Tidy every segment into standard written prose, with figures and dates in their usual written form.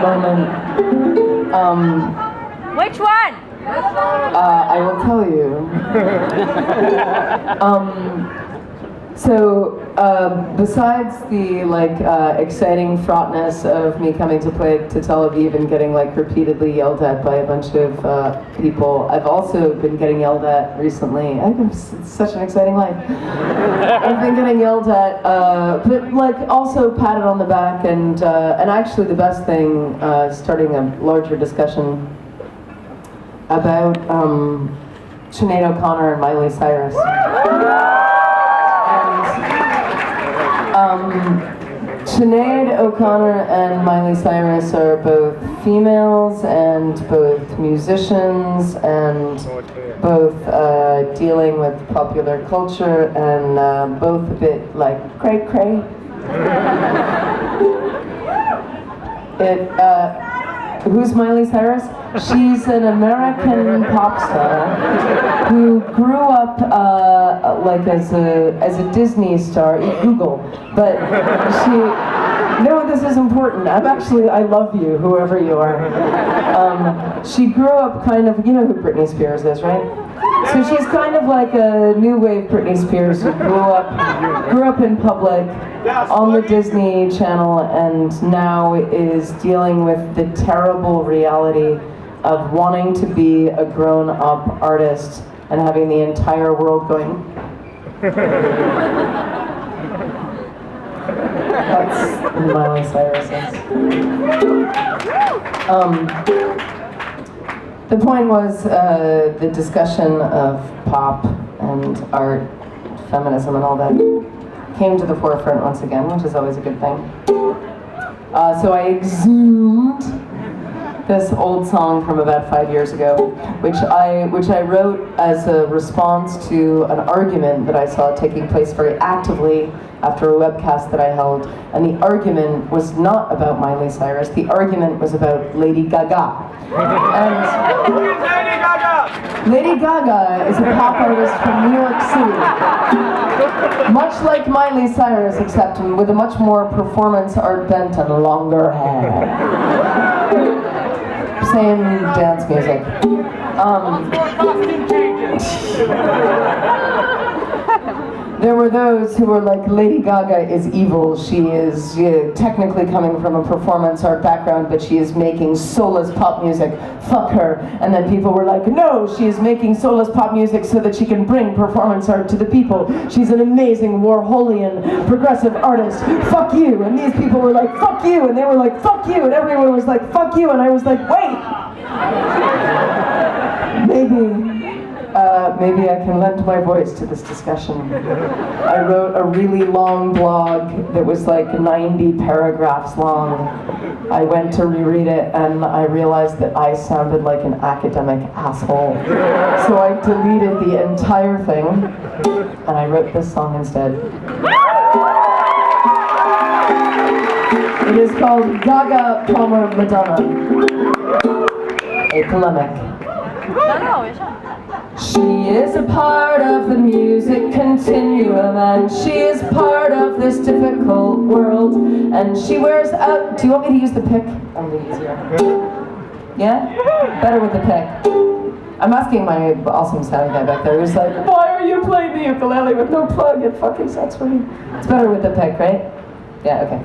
moment. Which one? I will tell you. So, besides the exciting fraughtness of me coming to play to Tel Aviv and getting repeatedly yelled at by a bunch of people, I've also been getting yelled at recently. It's such an exciting life. I've been getting yelled at, but also patted on the back, and actually the best thing, starting a larger discussion about Sinead O'Connor and Miley Cyrus. Sinead O'Connor and Miley Cyrus are both females and both musicians and both dealing with popular culture and both a bit cray-cray. Who's Miley Cyrus? She's an American pop star who grew up as a Disney star. Google, but no, this is important. I love you, whoever you are. She grew up you know who Britney Spears is, right? So she's kind of like a new wave Britney Spears who grew up in public on the Disney Channel and now is dealing with the terrible reality of wanting to be a grown-up artist and having the entire world going. That's Miley Cyrus. The point was the discussion of pop and art, feminism and all that came to the forefront once again, which is always a good thing. So I exhumed this old song from about 5 years ago, which I wrote as a response to an argument that I saw taking place very actively after a webcast that I held. And the argument was not about Miley Cyrus, the argument was about Lady Gaga. And Lady Gaga is a pop artist from New York City. Much like Miley Cyrus, except with a much more performance art bent and longer hair. Same dance music. There were those who were like, Lady Gaga is evil. She is technically coming from a performance art background, but she is making soulless pop music. Fuck her. And then people were like, no, she is making soulless pop music so that she can bring performance art to the people. She's an amazing Warholian progressive artist. Fuck you. And these people were like, fuck you. And they were like, fuck you. And everyone was like, fuck you. And I was like, wait. Maybe I can lend my voice to this discussion. I wrote a really long blog that was 90 paragraphs long. I went to reread it and I realized that I sounded like an academic asshole. So I deleted the entire thing and I wrote this song instead. It is called Gaga, Madonna. A polemic. She is a part of the music continuum and she is part of this difficult world and she wears out... Do you want me to use the pick? That'll be easier. Yeah? Better with the pick. I'm asking my awesome sound guy back there who's like, why are you playing the ukulele with no plug? It fucking sucks for me. It's better with the pick, right? Yeah, okay.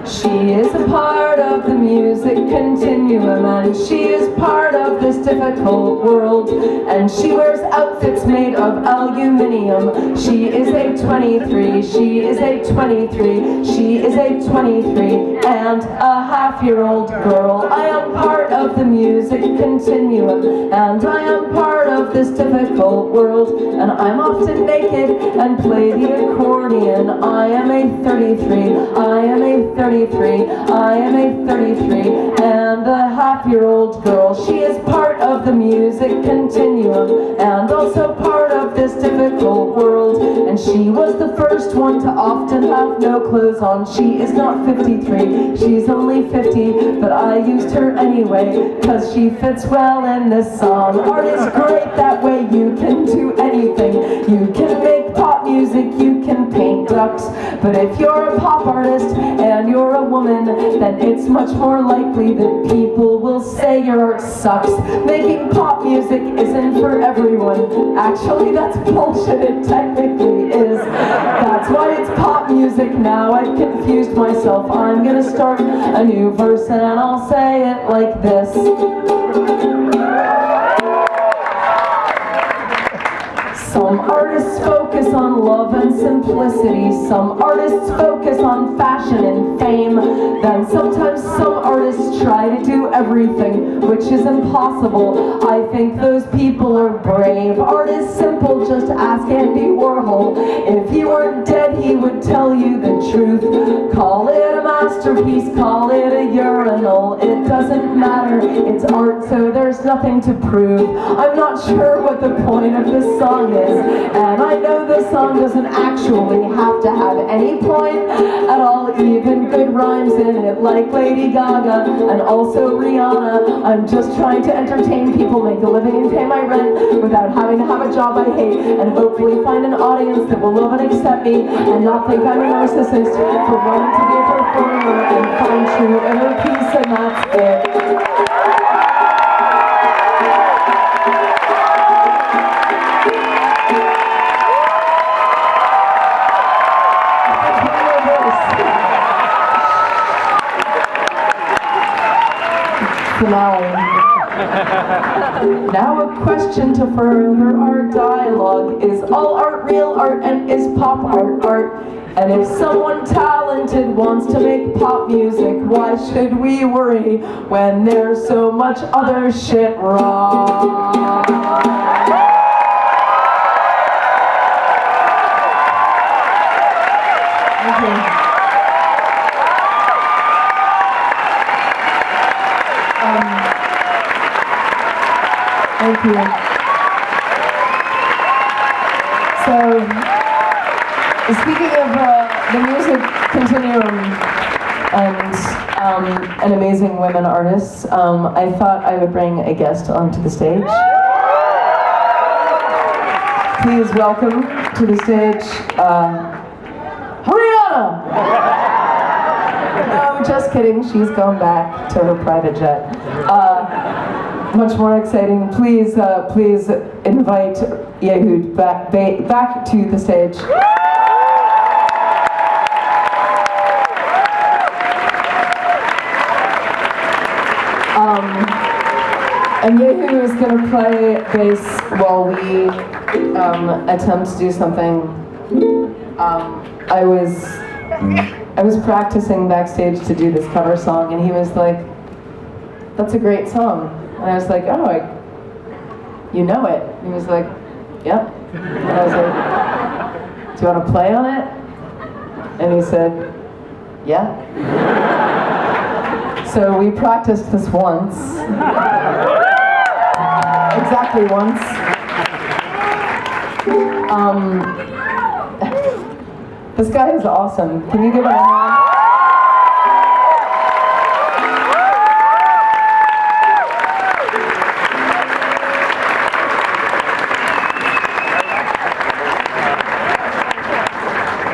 She is a part of the music continuum and she is part of this difficult world and she wears outfits made of aluminium. She is a 23, she is a 23, she is a 23 and a half-year-old girl. I am part of the music continuum and I am part of this difficult world and I'm often naked and play the accordion. I am a 33, I am a 33, I am a 33 and a half-year-old girl. She is part of the music continuum and also part of this difficult world. And she was the first one to often have no clothes on. She is not 53, she's only 50, but I used her anyway, cause she fits well in this song. Art is great that way, you can do anything. You can make make pop music, you can paint ducks. But if you're a pop artist and you're a woman, then it's much more likely that people will say your art sucks. Making pop music isn't for everyone. Actually, that's bullshit, it technically is. That's why it's pop music now. I've confused myself. I'm gonna start a new verse and I'll say it like this. Some artists focus on love and simplicity. Some artists focus on fashion and fame. Then sometimes some artists try to do everything, which is impossible. I think those people are brave. Art is simple, just ask Andy Warhol. If he weren't dead, he would tell you the truth. Call it a masterpiece, call it a urinal. It doesn't matter, it's art, so there's nothing to prove. I'm not sure what the point of this song is. And I know this song doesn't actually have to have any point at all, even good rhymes in it, like Lady Gaga and also Rihanna. I'm just trying to entertain people, make a living and pay my rent without having to have a job I hate, and hopefully find an audience that will love and accept me and not think I'm a narcissist for wanting to be a performer, and find true inner peace, and that's it. Now a question to further our dialogue. Is all art real art, and is pop art art? And if someone talented wants to make pop music, why should we worry when there's so much other shit wrong? Thank you. Thank you. So, speaking of the music continuum and an amazing women artists, I thought I would bring a guest onto the stage. Please welcome to the stage, Rihanna! No, just kidding, she's gone back to her private jet. Much more exciting. Please invite Yehud back to the stage. And Yehud is going to play bass while we attempt to do something. I was practicing backstage to do this cover song, and he was like, "That's a great song." And I was like, "Oh, you know it?" And he was like, "Yep." And I was like, "Do you want to play on it?" And he said, "Yeah." So we practiced this once. Exactly once. This guy is awesome. Can you give him a hand?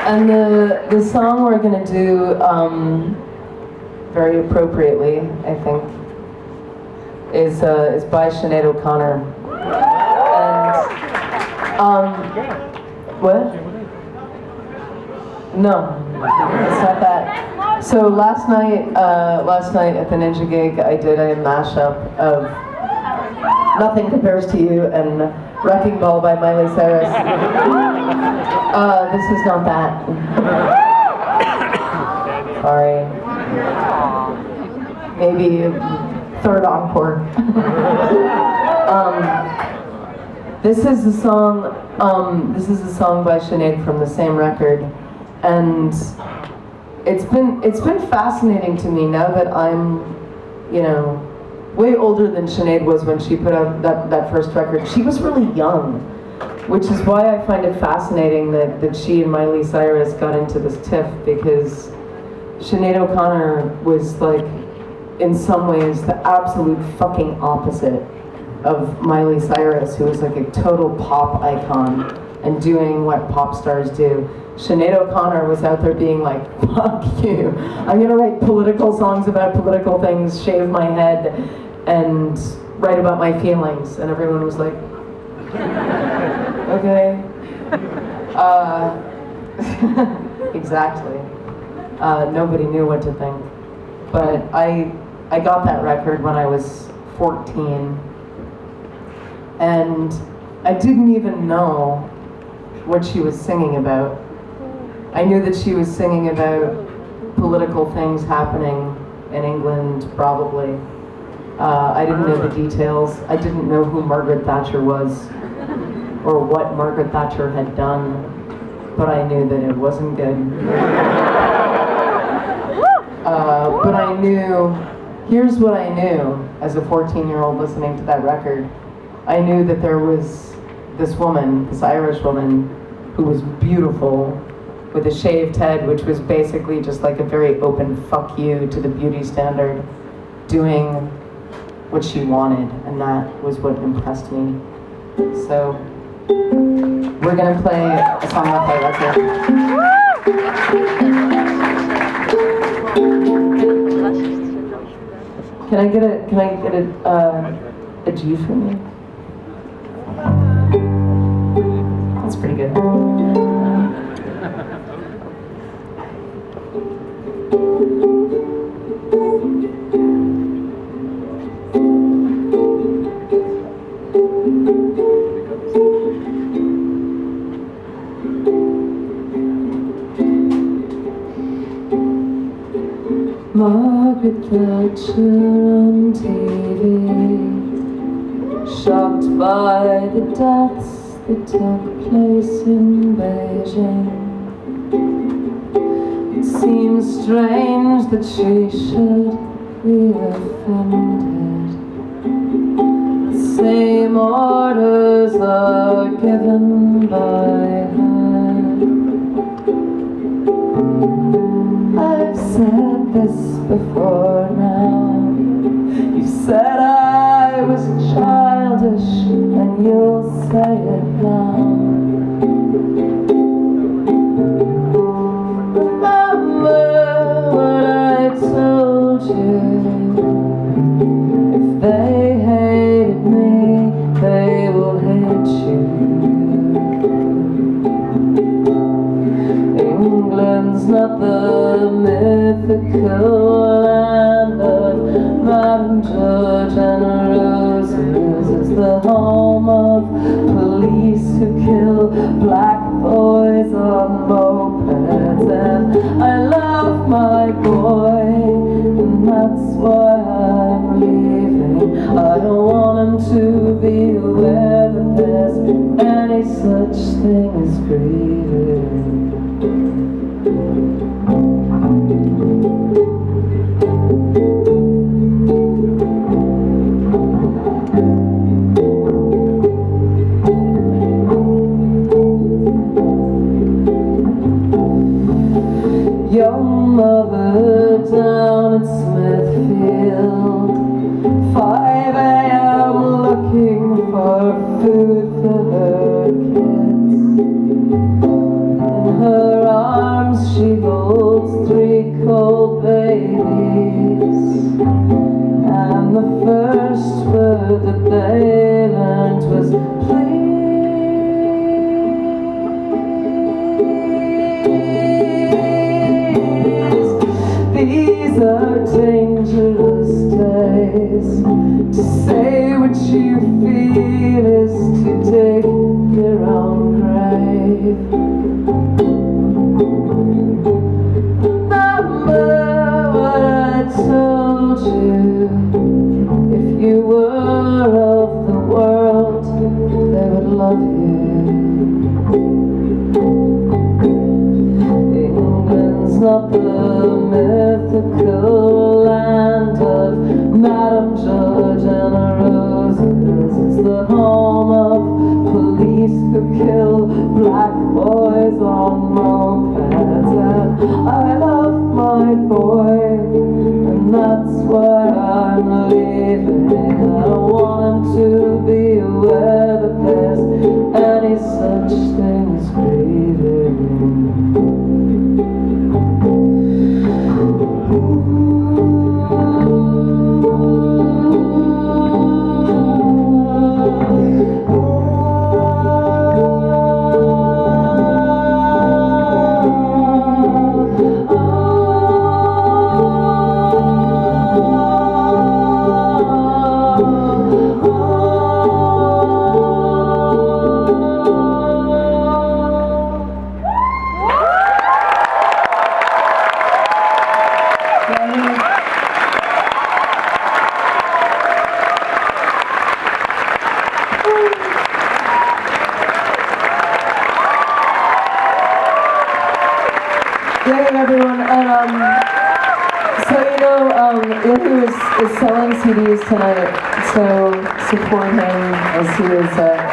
And the song we're going to do, very appropriately, I think, is by Sinead O'Connor. And, what? No, it's not that. So last night at the Ninja gig, I did a mashup of Nothing Compares to You and Wrecking Ball by Miley Cyrus. This is not that. Sorry. Maybe third encore. This is a song by Sinead from the same record, and it's been fascinating to me now that I'm, way older than Sinead was when she put out that first record. She was really young, which is why I find it fascinating that she and Miley Cyrus got into this tiff, because Sinead O'Connor was, like, in some ways the absolute fucking opposite of Miley Cyrus, who was like a total pop icon. and doing what pop stars do. Sinead O'Connor was out there being like, fuck you. I'm gonna write political songs about political things, shave my head, and write about my feelings. And everyone was like, okay. Exactly. Nobody knew what to think. But I got that record when I was 14. And I didn't even know what she was singing about. I knew that she was singing about political things happening in England, probably. I didn't know the details. I didn't know who Margaret Thatcher was or what Margaret Thatcher had done, but I knew that it wasn't good. But I knew, here's what I knew as a 14-year-old listening to that record. I knew that there was this woman, this Irish woman, who was beautiful, with a shaved head, which was basically just like a very open fuck you to the beauty standard, doing what she wanted, and that was what impressed me. So, we're gonna play a song off my record. Can I get a G from you? That's pretty good. Margaret Thatcher on TV, shocked by the deaths that took place in Beijing. It seems strange that she should be offended. The same orders are given by her. I've said this before now. You said I was childish, and you'll say it now. Remember what I told you. If they hated me, they will hate you. England's not the mythical land of Madame George and roses. It's the home of police who kill black boys on mopeds. And I love my boy, and that's why I'm leaving. I don't want him to be aware that there's any such thing as grieving. Young mother down at Smithfield, 5 a.m. looking for food for her kids. In her arms she holds 3 cold babies, and the first word that they learned was please. These are dangerous days. To say what you feel is to dig your own grave. Remember what I told you. If you were of the world, they would love you. England's not the mythical land of Madame George and her roses. It's the home of police who kill black boys on mopeds. And I love my boy, and that's why I'm leaving. I don't want him to be aware that there's any such thing And so Ilya is selling CDs tonight, so support him as he is